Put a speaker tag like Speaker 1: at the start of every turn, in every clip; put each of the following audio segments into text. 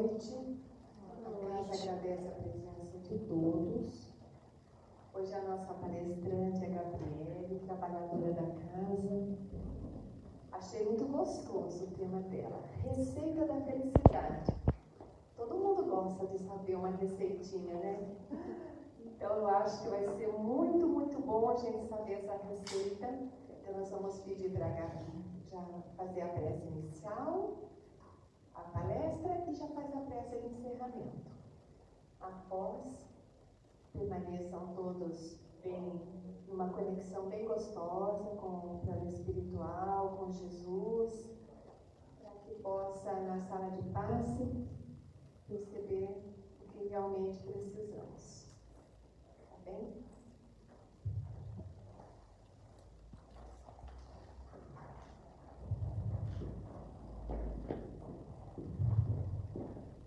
Speaker 1: noite. A casa agradece a presença de todos. Hoje a nossa palestrante é a Gabriele, trabalhadora da casa. Achei muito gostoso o tema dela, Receita da Felicidade. Todo mundo gosta de saber uma receitinha, né? Então eu acho que vai ser muito, muito bom a gente saber essa receita. Então nós vamos pedir para a Gabi já fazer a prece inicial, a palestra e já faz a prece de encerramento. Após, permaneçam todos bem, numa conexão bem gostosa com o plano espiritual, com Jesus, para que possa, na sala de passe, receber o que realmente precisamos. Tá bem?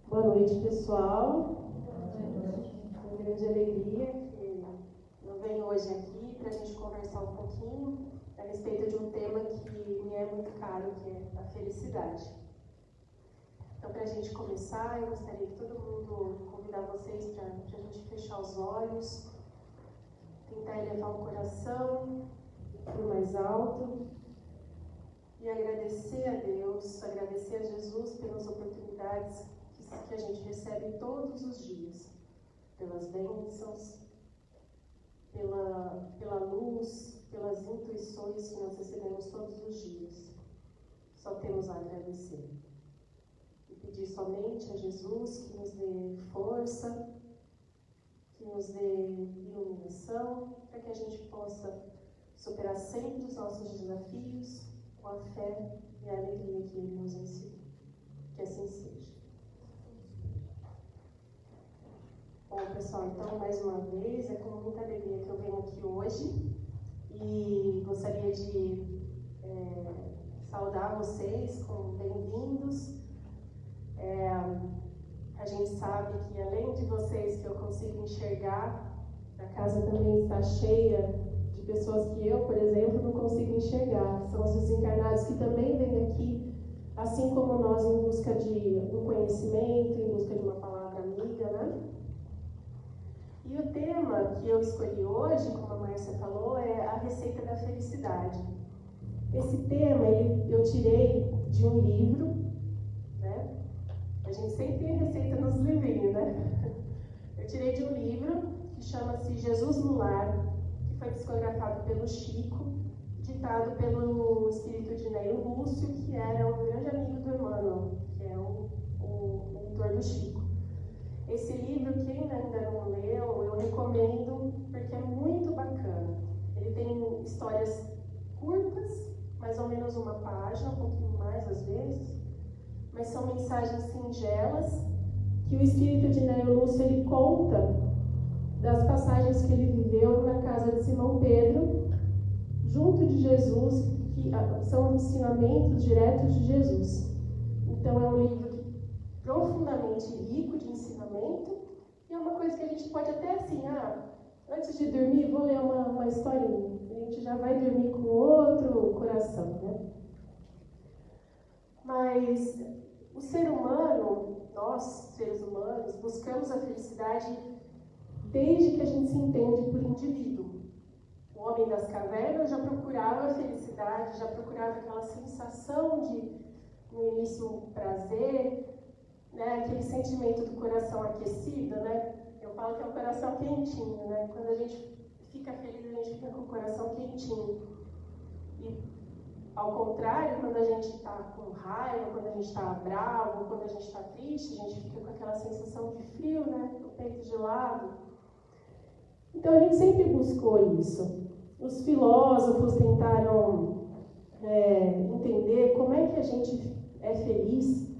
Speaker 2: Boa noite, pessoal. Uma grande alegria que eu venho hoje aqui para a gente conversar um pouquinho a respeito de um tema que me é muito caro, que é a felicidade. Então, para a gente começar, eu gostaria que todo mundo convidar vocês para a gente fechar os olhos, tentar elevar o coração para o mais alto e agradecer a Deus, agradecer a Jesus pelas oportunidades que a gente recebe todos os dias, pelas bênçãos, pela luz, pelas intuições que nós recebemos todos os dias. Só temos a agradecer. E pedir somente a Jesus que nos dê força, que nos dê iluminação, para que a gente possa superar sempre os nossos desafios com a fé e a alegria que Ele nos ensina. Que assim seja. Bom, pessoal, então, mais uma vez, é com muita alegria que eu venho aqui hoje e gostaria de saudar vocês com bem-vindos. A gente sabe que, além de vocês que eu consigo enxergar, a casa também está cheia de pessoas que eu, por exemplo, não consigo enxergar. São os desencarnados que também vêm aqui, assim como nós, em busca de um conhecimento, em busca de uma palavra amiga, né? E o tema que eu escolhi hoje, como a Márcia falou, é a receita da felicidade. Esse tema eu tirei de um livro, né? A gente sempre tem receita nos livrinhos, né? Eu tirei de um livro que chama-se Jesus no Lar, que foi psicografado pelo Chico, ditado pelo espírito de Neio Lúcio, que era um grande amigo do Emmanuel, que é o mentor do Chico. Esse livro, quem ainda não leu, eu recomendo, porque é muito bacana. Ele tem histórias curtas, mais ou menos uma página, um pouquinho mais às vezes, mas são mensagens singelas que o espírito de Neio Lúcio ele conta das passagens que ele viveu na casa de Simão Pedro, junto de Jesus, que são ensinamentos diretos de Jesus. Então é um livro profundamente rico de ensinamento, e é uma coisa que a gente pode até assim, antes de dormir, vou ler uma historinha. A gente já vai dormir com outro coração, né? Mas o ser humano, nós, seres humanos, buscamos a felicidade desde que a gente se entende por indivíduo. O homem das cavernas já procurava a felicidade, já procurava aquela sensação de, no início, prazer, né, aquele sentimento do coração aquecido, né? Eu falo que é um coração quentinho, né? Quando a gente fica feliz, a gente fica com o coração quentinho. E, ao contrário, quando a gente está com raiva, quando a gente está bravo, quando a gente está triste, a gente fica com aquela sensação de frio, né? O peito gelado. Então, a gente sempre buscou isso. Os filósofos tentaram entender como é que a gente é feliz.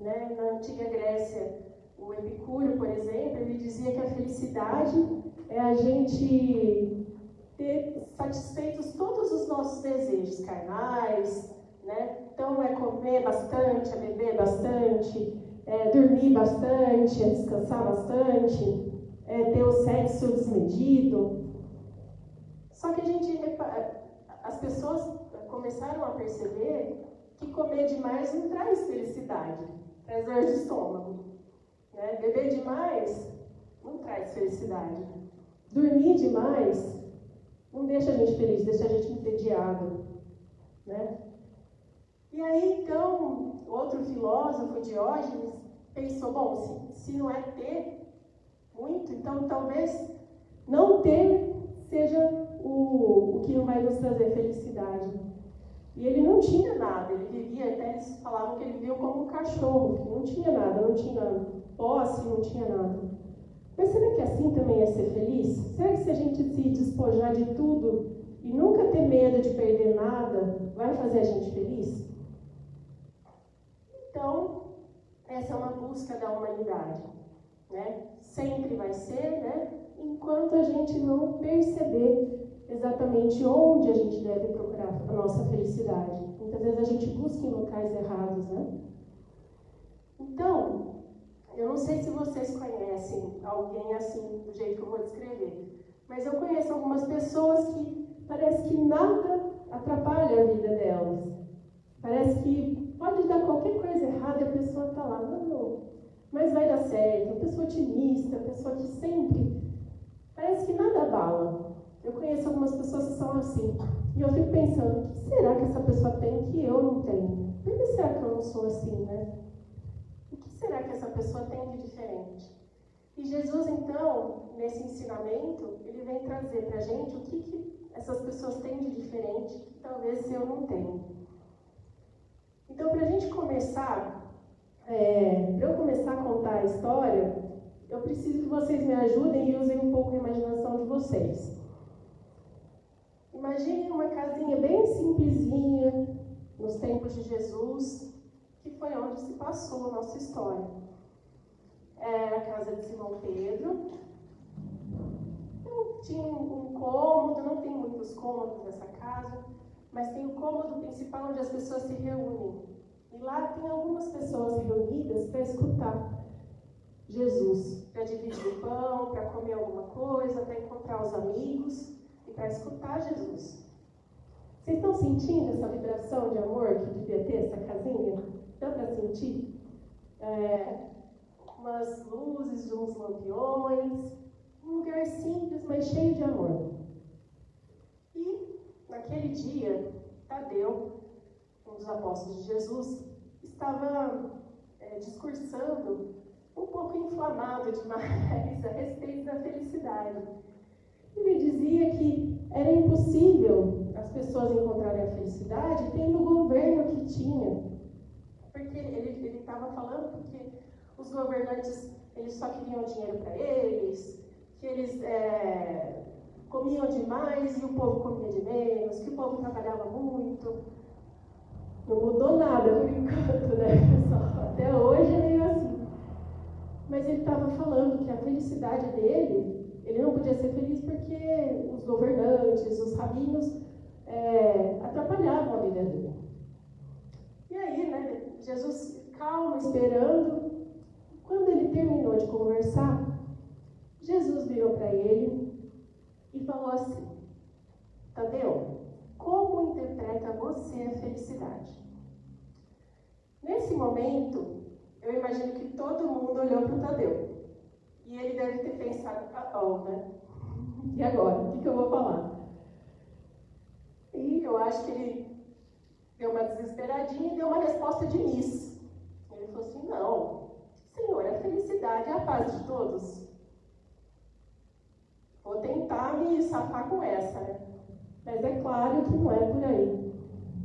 Speaker 2: Né? Na antiga Grécia, o Epicúrio, por exemplo, ele dizia que a felicidade é a gente ter satisfeitos todos os nossos desejos carnais, né? Então é comer bastante, é beber bastante, é dormir bastante, é descansar bastante, é ter o sexo desmedido. Só que as pessoas começaram a perceber que comer demais não traz felicidade. Traz dor de estômago. Né? Beber demais não traz felicidade. Dormir demais não deixa a gente feliz, deixa a gente entediado. Né? E aí, então, outro filósofo, Diógenes, pensou, bom, se não é ter muito, então talvez não ter seja o que vai nos trazer felicidade. E ele não tinha nada, ele vivia, até eles falavam que ele vivia como um cachorro, que não tinha nada, não tinha posse, não tinha nada. Mas será que assim também é ser feliz? Será que se a gente se despojar de tudo e nunca ter medo de perder nada, vai fazer a gente feliz? Então, essa é uma busca da humanidade, né? Sempre vai ser, né? Enquanto a gente não perceber exatamente onde a gente deve procurar a nossa felicidade. Muitas vezes a gente busca em locais errados, né? Então, eu não sei se vocês conhecem alguém assim, do jeito que eu vou descrever, mas eu conheço algumas pessoas que parece que nada atrapalha a vida delas. Parece que pode dar qualquer coisa errada e a pessoa está lá, não, mas vai dar certo. Uma pessoa otimista, pessoa que sempre, parece que nada abala. Eu conheço algumas pessoas que são assim, e eu fico pensando, o que será que essa pessoa tem que eu não tenho? Por que será que eu não sou assim, né? O que será que essa pessoa tem de diferente? E Jesus, então, nesse ensinamento, ele vem trazer para a gente o que essas pessoas têm de diferente, que talvez eu não tenha. Então, para a gente começar, para eu começar a contar a história, eu preciso que vocês me ajudem e usem um pouco a imaginação de vocês. Imagine uma casinha bem simplesinha, nos tempos de Jesus, que foi onde se passou a nossa história. Era a casa de Simão Pedro. Então, tinha um cômodo, não tem muitos cômodos nessa casa, mas tem o cômodo principal onde as pessoas se reúnem. E lá tem algumas pessoas reunidas para escutar Jesus, para dividir o pão, para comer alguma coisa, para encontrar os amigos e para escutar Jesus. Vocês estão sentindo essa vibração de amor que devia ter essa casinha? Dá para sentir? Umas luzes, uns lampiões, um lugar simples, mas cheio de amor. E naquele dia, Tadeu, um dos apóstolos de Jesus, estava discursando um pouco inflamado demais a respeito da felicidade. Ele dizia que era impossível as pessoas encontrarem a felicidade tendo o governo que tinha. Porque ele estava falando porque os governantes eles só queriam dinheiro para eles, que eles comiam demais e o povo comia de menos, que o povo trabalhava muito. Não mudou nada por enquanto, né, pessoal? Até hoje é meio assim. Mas ele estava falando que a felicidade dele, ele não podia ser feliz porque os governantes, os rabinos, atrapalhavam a vida dele. E aí, né, Jesus calmo, esperando. Quando ele terminou de conversar, Jesus virou para ele e falou assim: Tadeu, como interpreta você a felicidade? Nesse momento, eu imagino que todo mundo olhou para o Tadeu. E ele deve ter pensado, né? E agora? O que eu vou falar? E eu acho que ele deu uma desesperadinha e deu uma resposta de Miss. Ele falou assim, não, Senhor, a felicidade é a paz de todos. Vou tentar me safar com essa, né? Mas é claro que não é por aí.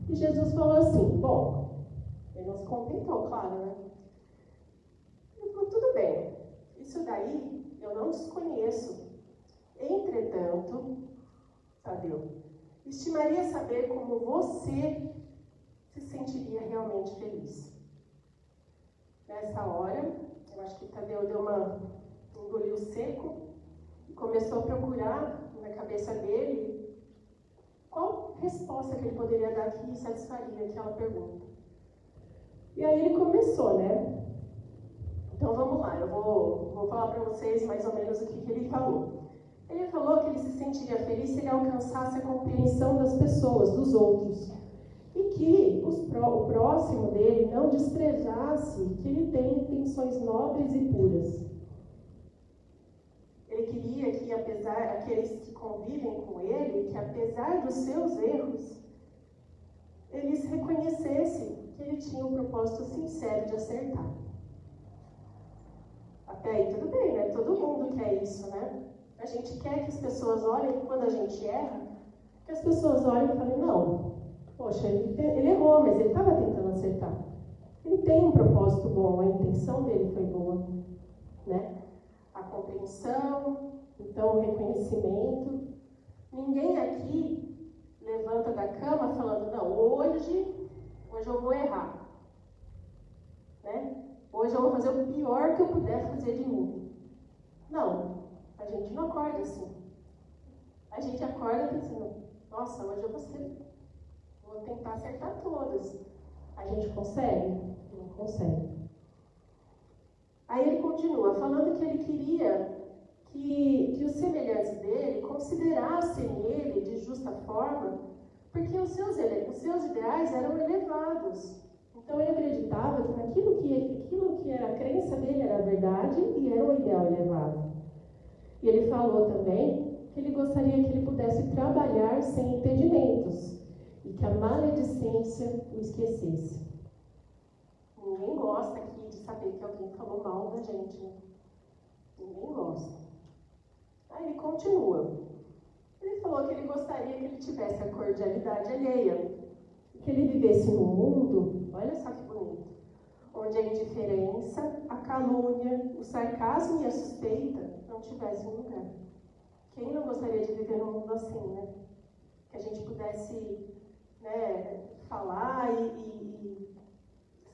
Speaker 2: E Jesus falou assim, bom, ele não se contentou, claro, né? Ele falou, tudo bem, isso daí eu não desconheço. Entretanto, Tadeu, estimaria saber como você se sentiria realmente feliz. Nessa hora, eu acho que Tadeu deu um engoliu seco e começou a procurar na cabeça dele qual resposta que ele poderia dar que satisfaria aquela pergunta. E aí ele começou, né? Então vamos lá, eu vou falar para vocês mais ou menos o que ele falou. Ele falou que ele se sentiria feliz se ele alcançasse a compreensão das pessoas, dos outros. E que o próximo dele não desprezasse que ele tem intenções nobres e puras. Ele queria que, aqueles que convivem com ele, que apesar dos seus erros, eles reconhecessem que ele tinha um propósito sincero de acertar. Até aí tudo bem, né? Todo mundo quer isso, né? A gente quer que as pessoas olhem, quando a gente erra, que as pessoas olhem e falem, não, poxa, ele errou, mas ele estava tentando acertar. Ele tem um propósito bom, a intenção dele foi boa, né? A compreensão, então o reconhecimento. Ninguém aqui levanta da cama falando, não, hoje eu vou errar, né? Hoje eu vou fazer o pior que eu puder fazer de mim. Não, a gente não acorda assim. A gente acorda pensando, nossa, hoje eu vou tentar acertar todas. A gente consegue? Não consegue. Aí ele continua falando que ele queria que os semelhantes dele considerassem ele de justa forma, porque os seus ideais eram elevados. Então ele acreditava que aquilo que era a crença dele era a verdade e era um ideal elevado. E ele falou também que ele gostaria que ele pudesse trabalhar sem impedimentos e que a maledicência o esquecesse. Ninguém gosta aqui de saber que alguém falou mal da gente, né? Ninguém gosta. Aí ele continua. Ele falou que ele gostaria que ele tivesse a cordialidade alheia, que ele vivesse num mundo, olha só que bonito, onde a indiferença, a calúnia, o sarcasmo e a suspeita não tivessem lugar. Quem não gostaria de viver num mundo assim, né? Que a gente pudesse, né, falar e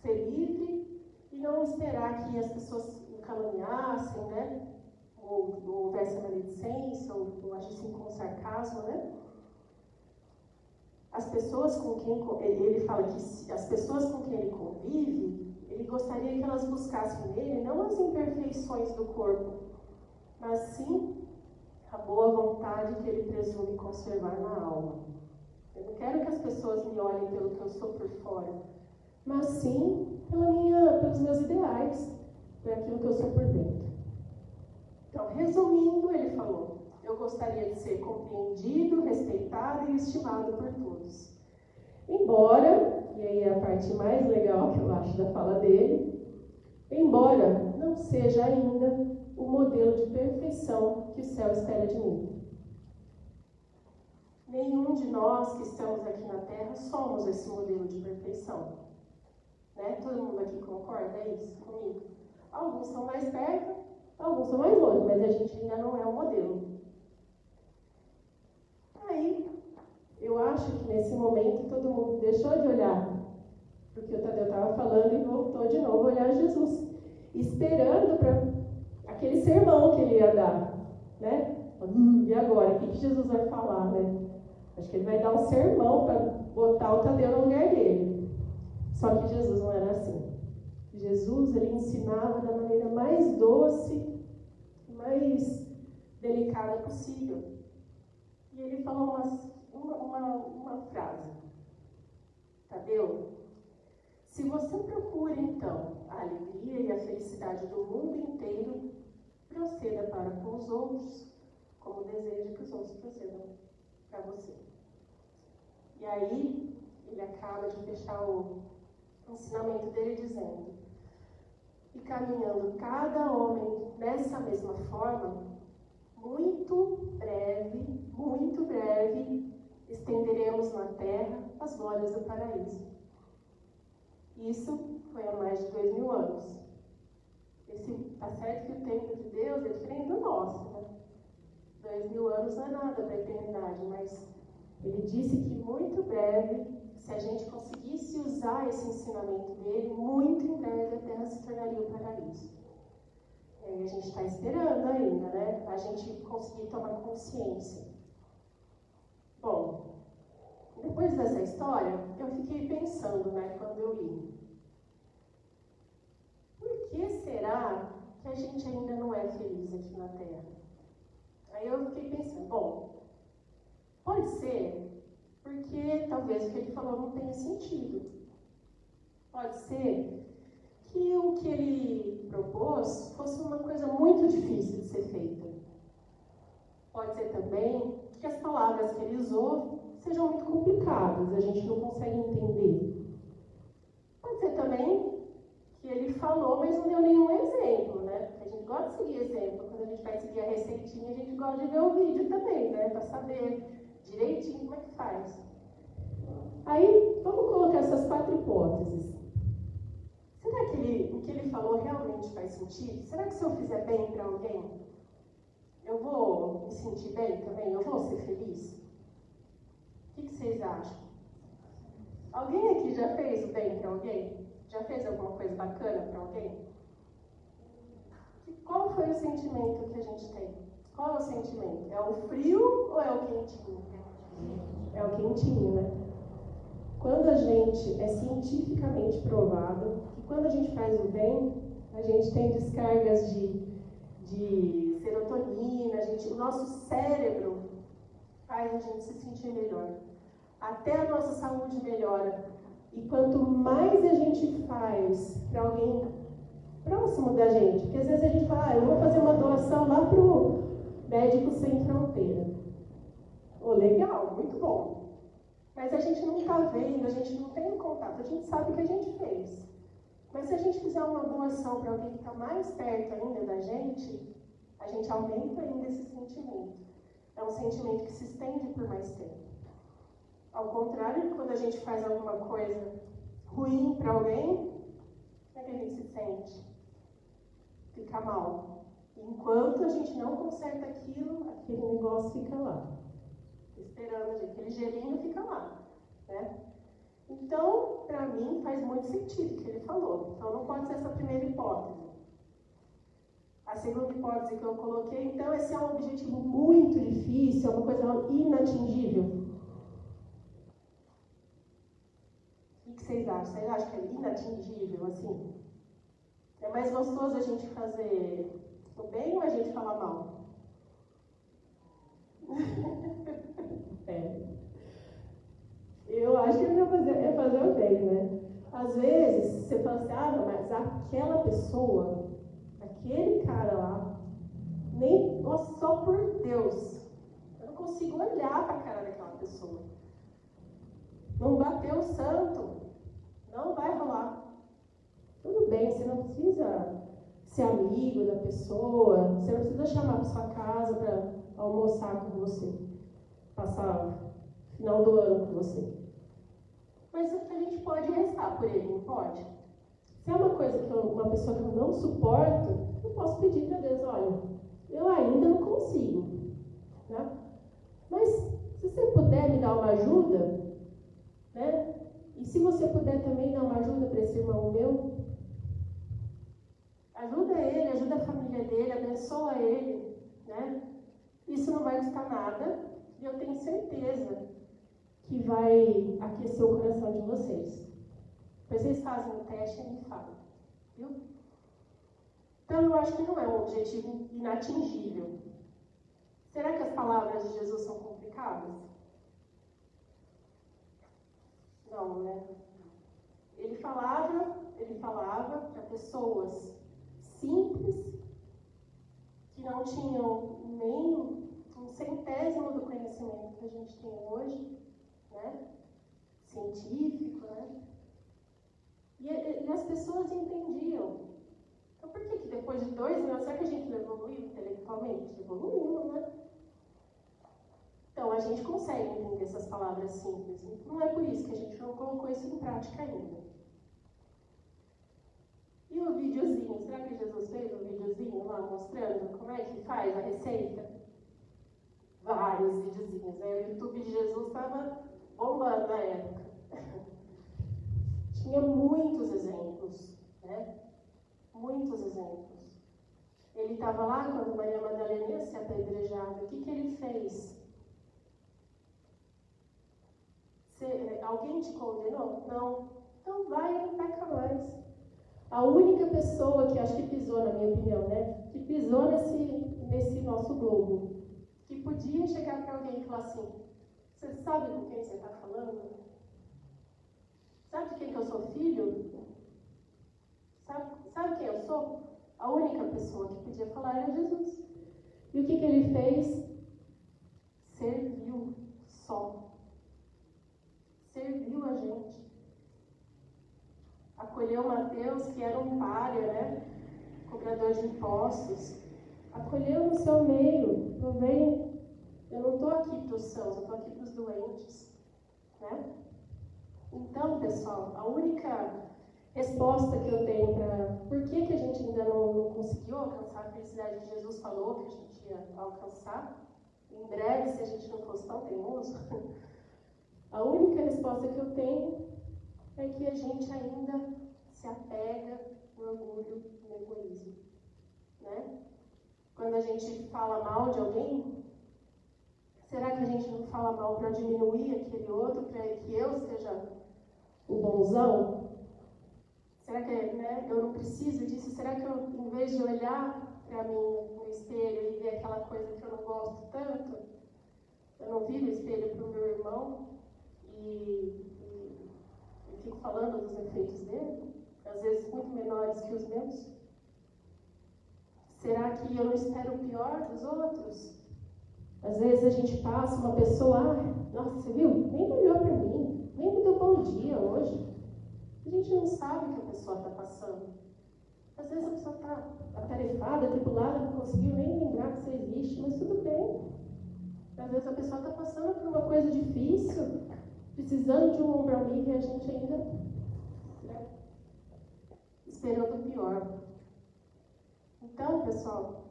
Speaker 2: ser livre e não esperar que as pessoas o caluniassem, né? Ou houvesse maledicência, ou agissem com sarcasmo, né? As pessoas com quem ele fala que as pessoas com quem ele convive, ele gostaria que elas buscassem nele não as imperfeições do corpo, mas sim a boa vontade que ele presume conservar na alma. Eu não quero que as pessoas me olhem pelo que eu sou por fora, mas sim pelos meus ideais, por aquilo que eu sou por dentro. Então, resumindo, ele falou, eu gostaria de ser compreendido, respeitado e estimado por todos. Embora, e aí é a parte mais legal que eu acho da fala dele, embora não seja ainda o modelo de perfeição que o céu espera de mim. Nenhum de nós que estamos aqui na Terra somos esse modelo de perfeição. Né? Todo mundo aqui concorda? É isso comigo? Alguns são mais perto, alguns são mais longe, mas a gente ainda não é o modelo. Aí, eu acho que nesse momento todo mundo deixou de olhar para o que o Tadeu estava falando e voltou de novo a olhar Jesus, esperando para aquele sermão que ele ia dar, né? E agora, o que Jesus vai falar, né? Acho que ele vai dar um sermão para botar o Tadeu no lugar dele. Só que Jesus não era assim. Jesus, ele ensinava da maneira mais doce, mais delicada possível. E ele falou uma frase. Tadeu, se você procura, então, a alegria e a felicidade do mundo inteiro, proceda para com os outros, como deseja que os outros procedam para você. E aí, ele acaba de fechar o ensinamento dele dizendo, e caminhando cada homem dessa mesma forma, muito breve, estenderemos na terra as glórias do paraíso. Isso foi há mais de 2000 anos. Está certo que o tempo de Deus é diferente do nosso, né? 2000 anos não é nada para a eternidade, mas ele disse que muito breve, se a gente conseguisse usar esse ensinamento dele, muito em breve a terra se tornaria o paraíso. E a gente está esperando ainda, né? A gente conseguir tomar consciência. Bom, depois dessa história, eu fiquei pensando, né, quando eu li. Por que será que a gente ainda não é feliz aqui na Terra? Aí eu fiquei pensando, bom, pode ser porque talvez o que ele falou não tenha sentido. Pode ser que o que ele propôs fosse uma coisa muito difícil de ser feita. Pode ser também que as palavras que ele usou sejam muito complicadas, a gente não consegue entender. Pode ser também que ele falou, mas não deu nenhum exemplo, né? Porque a gente gosta de seguir exemplo. Quando a gente vai seguir a receitinha, a gente gosta de ver o vídeo também, né? Para saber direitinho como é que faz. Aí, vamos colocar essas 4 hipóteses. Será que o que ele falou realmente faz sentido? Será que se eu fizer bem para alguém, eu vou me sentir bem também? Eu vou ser feliz? O que vocês acham? Alguém aqui já fez o bem para alguém? Já fez alguma coisa bacana para alguém? Qual foi o sentimento que a gente tem? Qual é o sentimento? É o frio ou é o quentinho? É o quentinho, né? Quando a gente é cientificamente provado que quando a gente faz o bem, a gente tem descargas de serotonina, o nosso cérebro faz a gente se sentir melhor. Até a nossa saúde melhora. E quanto mais a gente faz para alguém próximo da gente, porque às vezes a gente fala, eu vou fazer uma doação lá para o Médicos Sem Fronteira. Legal, muito bom. Mas a gente não está vendo, a gente não tem contato, a gente sabe o que a gente fez. Mas se a gente fizer uma doação para alguém que está mais perto ainda da gente, a gente aumenta ainda esse sentimento. É um sentimento que se estende por mais tempo. Ao contrário, quando a gente faz alguma coisa ruim para alguém, como é que a gente se sente? Fica mal. Enquanto a gente não conserta aquilo, aquele negócio fica lá. Esperando, aquele gelinho fica lá. Né? Então, para mim, faz muito sentido o que ele falou. Então, não pode ser essa primeira hipótese. A segunda hipótese que eu coloquei, então, esse é um objetivo muito difícil, é uma coisa inatingível. O que vocês acham? Vocês acham que é inatingível, assim? É mais gostoso a gente fazer o bem ou a gente falar mal? Eu acho que é fazer o bem, né? Às vezes, você fala assim, não, mas aquela pessoa, aquele cara lá, nem, nossa, só por Deus, eu não consigo olhar para a cara daquela pessoa. Não bateu o santo, não vai rolar. Tudo bem, você não precisa ser amigo da pessoa, você não precisa chamar para sua casa para almoçar com você, passar o final do ano com você. Mas a gente pode rezar por ele, não pode? Se é uma coisa que uma pessoa que eu não suporto, eu posso pedir para Deus, olha, eu ainda não consigo, né? Mas se você puder me dar uma ajuda, né? E se você puder também dar uma ajuda para esse irmão meu, ajuda ele, ajuda a família dele, abençoa ele, né? Isso não vai custar nada e eu tenho certeza que vai aquecer o coração de vocês. Depois vocês fazem o teste e me falam, viu? Então eu acho que não é um objetivo inatingível. Será que as palavras de Jesus são complicadas? Não, né? Ele falava para pessoas simples, que não tinham nem um centésimo do conhecimento que a gente tem hoje, né? Científico, né? E as pessoas entendiam. Então, por que depois de 2 mil anos, será que a gente evoluiu intelectualmente? Evoluímos, né? Então, a gente consegue entender essas palavras simples. Não é por isso que a gente não colocou isso em prática ainda. E o videozinho? Será que Jesus fez um videozinho lá mostrando como é que faz a receita? Vários videozinhos, né? O YouTube de Jesus estava bombando na época. Tinha muitos exemplos, né? Muitos exemplos. Ele estava lá quando Maria Madalena ia ser apedrejada. O que ele fez? Alguém te condenou? Não. Então vai e não peca mais. A única pessoa que acho que pisou, na minha opinião, né? Que pisou nesse nosso globo. Que podia chegar para alguém e falar assim, você sabe com quem você está falando? Sabe de quem que eu sou filho? A única pessoa que podia falar era Jesus. E o que ele fez? Serviu só. Serviu a gente. Acolheu Mateus, que era um pária, né? Cobrador de impostos. Acolheu no seu meio. Não vem. Eu não estou aqui para os sãos, eu estou aqui para os doentes. Né? Então, pessoal, a única resposta que eu tenho para por que a gente ainda não conseguiu alcançar a felicidade que Jesus falou que a gente ia alcançar, em breve, se a gente não fosse tão teimoso, a única resposta que eu tenho é que a gente ainda se apega no orgulho e no egoísmo. Né? Quando a gente fala mal de alguém, será que a gente não fala mal para diminuir aquele outro, para que eu seja o bonzão? Será que eu não preciso disso? Será que eu, em vez de olhar para mim no espelho e ver aquela coisa que eu não gosto tanto, eu não viro o espelho para o meu irmão e fico falando dos efeitos dele, às vezes muito menores que os meus? Será que eu não espero o pior dos outros? Às vezes a gente passa uma pessoa, nossa, você viu? Nem olhou para mim, nem me deu bom dia hoje. A gente não sabe o que a pessoa está passando. Às vezes a pessoa está atarefada, atribulada, não conseguiu nem lembrar que você existe, mas tudo bem. Às vezes a pessoa está passando por uma coisa difícil, precisando de um ombro amigo e a gente ainda esperando o pior. Então, pessoal,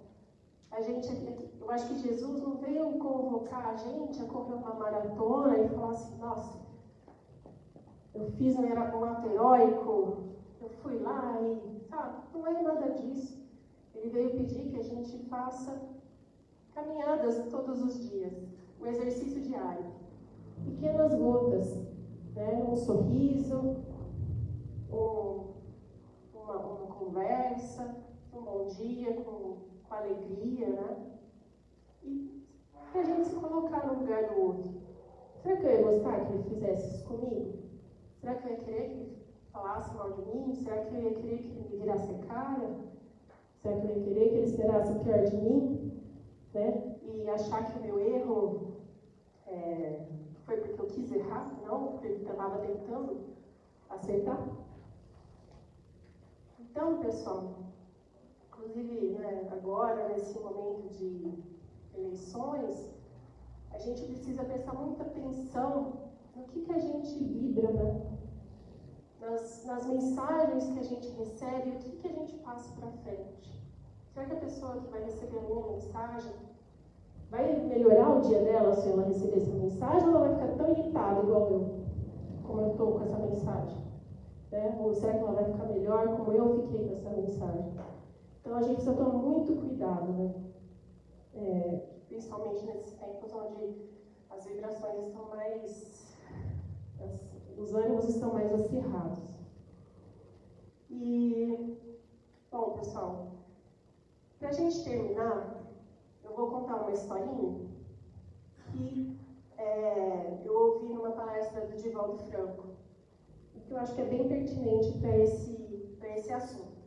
Speaker 2: eu acho que Jesus não veio convocar a gente a correr uma maratona e falar assim, nossa, eu fiz um ato heróico, eu fui lá e, sabe, não é nada disso. Ele veio pedir que a gente faça caminhadas todos os dias, um exercício diário. Pequenas gotas, né? Um sorriso, uma conversa, um bom dia com alegria, né? E a gente se colocar no lugar do outro. Será que eu ia gostar que ele fizesse isso comigo? Será que eu ia querer que ele falasse mal de mim? Será que eu ia querer que ele me virasse a cara? Será que eu ia querer que ele esperasse o pior de mim? Né? E achar que o meu erro foi porque eu quis errar? Não, porque ele estava tentando acertar? Então, pessoal, inclusive, agora, nesse momento de eleições, a gente precisa prestar muita atenção no que a gente vibra, né? Nas mensagens que a gente recebe, o que a gente passa para frente. Será que a pessoa que vai receber a minha mensagem vai melhorar o dia dela se ela receber essa mensagem, ou ela vai ficar tão irritada igual eu, como eu estou com essa mensagem? Né? Ou será que ela vai ficar melhor como eu fiquei com essa mensagem? Então a gente precisa tomar muito cuidado, né? Principalmente nesses tempos onde as vibrações estão os ânimos estão mais acirrados. E, bom, pessoal, para a gente terminar, eu vou contar uma historinha que eu ouvi numa palestra do Divaldo Franco, e que eu acho que é bem pertinente para esse assunto.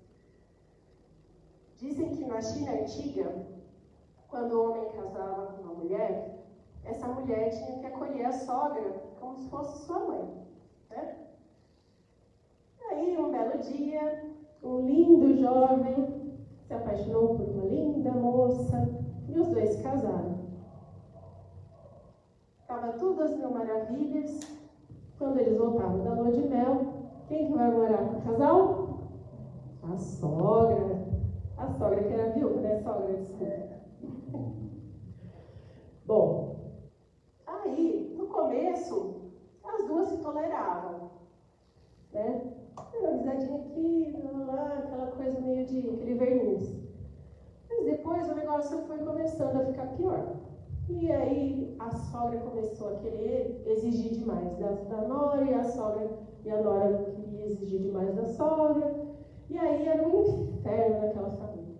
Speaker 2: Dizem que na China antiga, quando o homem casava com uma mulher, essa mulher tinha que acolher a sogra como se fosse sua mãe. Né? Aí, um belo dia, um lindo jovem se apaixonou por uma linda moça e os dois se casaram. Estava tudo às mil maravilhas. Quando eles voltavam da lua de mel, quem que vai morar com o casal? A sogra. A sogra que era viúva, né? Sogra, desculpa. Bom, aí, no começo, as duas se toleravam, né? Era uma risadinha aqui, lá, aquela coisa meio de aquele verniz. Mas depois o negócio foi começando a ficar pior. E aí a sogra começou a querer exigir demais da nora, e a nora queria exigir demais da sogra. E aí era um inferno naquela família.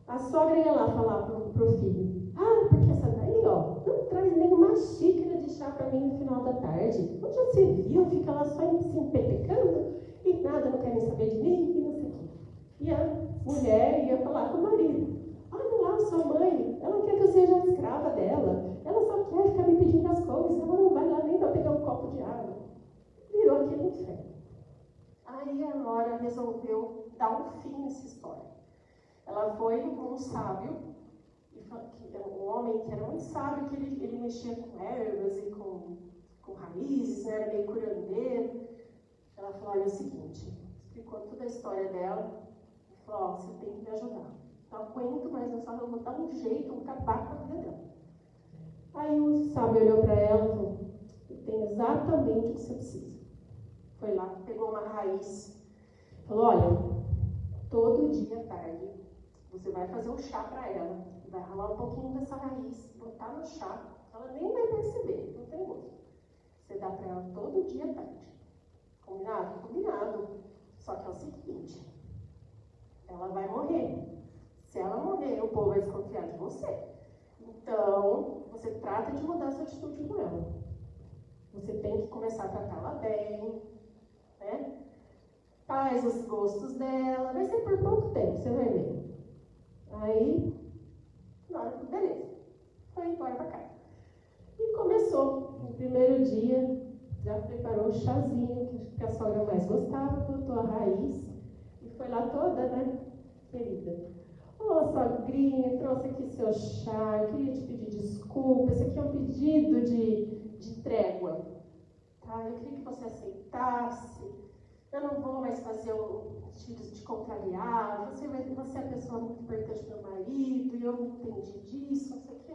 Speaker 2: A sogra ia lá falar pro filho, porque essa daí, ó, não traz nenhuma xícara de chá para mim no final da tarde. Onde já se viu, fica lá só se empetecando e nada, não quer nem saber de mim e não sei o quê. E a mulher ia falar com o marido: olha lá, sua mãe, ela quer que eu seja a escrava dela, ela só quer ficar me pedindo as coisas, ela não vai lá nem para pegar um copo de água. Virou aquele inferno. Aí a nora resolveu dar um fim nessa história. Ela foi com um sábio, um homem que era muito sábio, que ele mexia com ervas e com raízes, né, era meio curandeiro. Ela falou: olha, é o seguinte, explicou toda a história dela e falou: ó, você tem que me ajudar. Não aguento mais essa, eu vou dar um jeito, vou acabar com a vida dela. Aí o sábio olhou para ela e falou: eu tenho exatamente o que você precisa. Foi lá, pegou uma raiz, falou: olha, todo dia à tarde você vai fazer um chá para ela, vai ralar um pouquinho dessa raiz, botar no chá, ela nem vai perceber, não tem gosto. Você dá para ela todo dia à tarde. Combinado? Combinado. Só que é o seguinte, ela vai morrer. Se ela morrer, o povo vai desconfiar de você. Então, você trata de mudar sua atitude com ela. Você tem que começar a tratá-la bem, né? Faz os gostos dela, vai ser por pouco tempo, você vai ver. Aí, beleza, foi embora pra casa. E começou, no primeiro dia, já preparou o chazinho que a sogra mais gostava, botou a raiz e foi lá toda, né, querida. Ô, sogrinha, trouxe aqui seu chá, eu queria te pedir desculpa, esse aqui é um pedido de trégua, tá? Eu queria que você aceitasse, eu não vou mais fazer tiros de contrariar, você é a pessoa muito importante do meu marido, e eu não entendi disso, não sei o quê.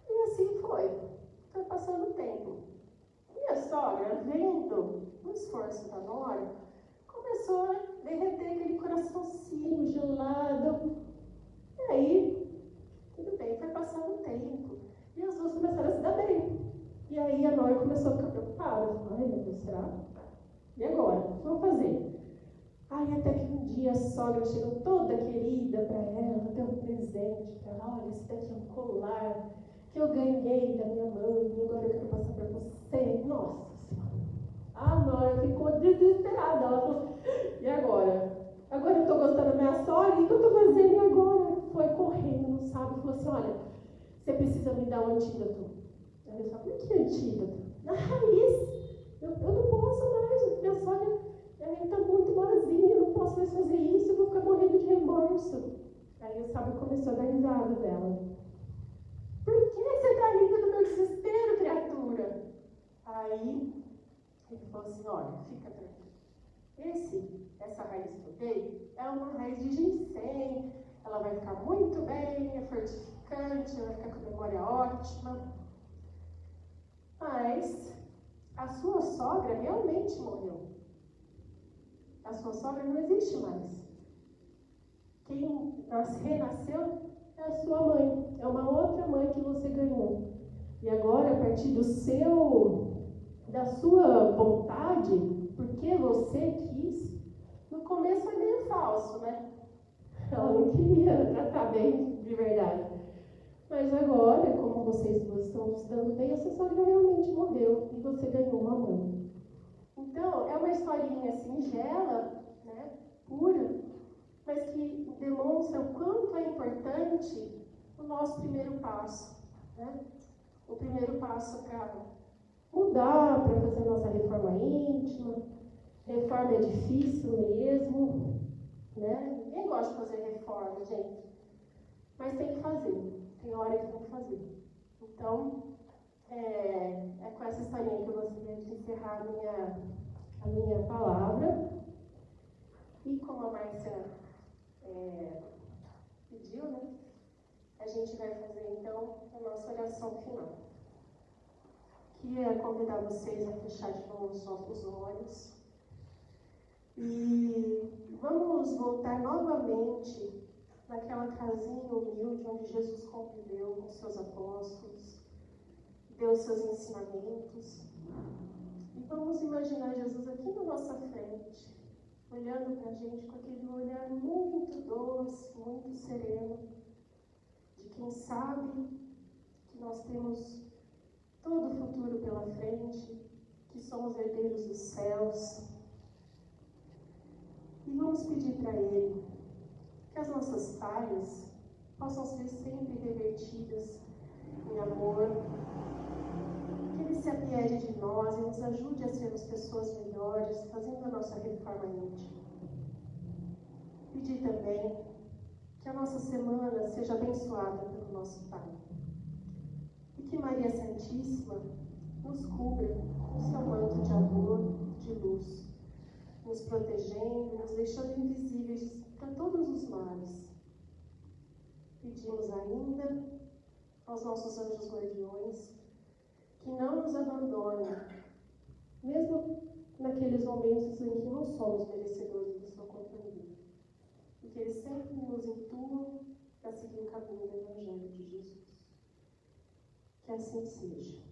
Speaker 2: E assim foi passando o tempo. E a sogra, vendo o esforço da nora, começou a derreter aquele coraçãozinho gelado. E aí, tudo bem, foi passando o tempo. E as duas começaram a se dar bem. E aí a nora começou a ficar preocupada. Ai, meu Deus, será? E agora? O que eu vou fazer? Aí até que um dia a sogra chegou toda querida para ela, deu um presente para ela. Olha, esse daqui é um colar que eu ganhei da minha mãe, e agora eu quero passar para você. Nossa Senhora! A nora ficou desesperada. Ela falou: e agora? Agora eu estou gostando da minha sogra, o que eu estou fazendo? E agora? Foi correndo, não sabe? Falou assim: olha, você precisa me dar um antídoto. Aí eu falei: por que antídoto? Na raiz. Eu não posso mais, minha sogra está muito boazinha, eu não posso mais fazer isso, eu vou ficar morrendo de remorso. Aí o sábio começou a dar risada dela. Por que você está rindo do meu desespero, criatura? Aí ele falou assim: olha, fica tranquilo. Essa raiz que eu dei é uma raiz de ginseng, ela vai ficar muito bem, é fortificante, vai ficar com memória ótima. Mas a sua sogra realmente morreu. A sua sogra não existe mais. Quem renasceu é a sua mãe. É uma outra mãe que você ganhou. E agora, a partir da sua vontade, porque você quis, no começo foi meio falso, né? Ela não queria tratar bem de verdade. Mas agora, como vocês duas estão se dando bem, a sua sogra realmente morreu e você ganhou uma mãe. Então, é uma historinha singela, né, pura, mas que demonstra o quanto é importante o nosso primeiro passo. Né? O primeiro passo para mudar, para fazer a nossa reforma íntima. Reforma é difícil mesmo, né? Ninguém gosta de fazer reforma, gente. Mas tem que fazer. Tem hora que tem que fazer. Então, é com essa historinha que eu gostaria de encerrar a minha palavra. E como a Márcia pediu, né? A gente vai fazer, então, a nossa oração final. Queria convidar vocês a fechar de novo os olhos. E vamos voltar novamente naquela casinha humilde onde Jesus conviveu com seus apóstolos, deu seus ensinamentos. E vamos imaginar Jesus aqui na nossa frente, olhando para a gente com aquele olhar muito doce, muito sereno, de quem sabe que nós temos todo o futuro pela frente, que somos herdeiros dos céus. E vamos pedir para Ele que as nossas falhas possam ser sempre revertidas em amor, que Ele se apiede de nós e nos ajude a sermos pessoas melhores, fazendo a nossa reforma íntima. Pedir também que a nossa semana seja abençoada pelo nosso Pai e que Maria Santíssima nos cubra com seu manto de amor, de luz, nos protegendo, nos deixando invisíveis para todos os males. Pedimos ainda aos nossos anjos guardiões que não nos abandonem, mesmo naqueles momentos em que não somos merecedores de sua companhia, e que eles sempre nos intuam para seguir o caminho do Evangelho de Jesus. Que assim seja.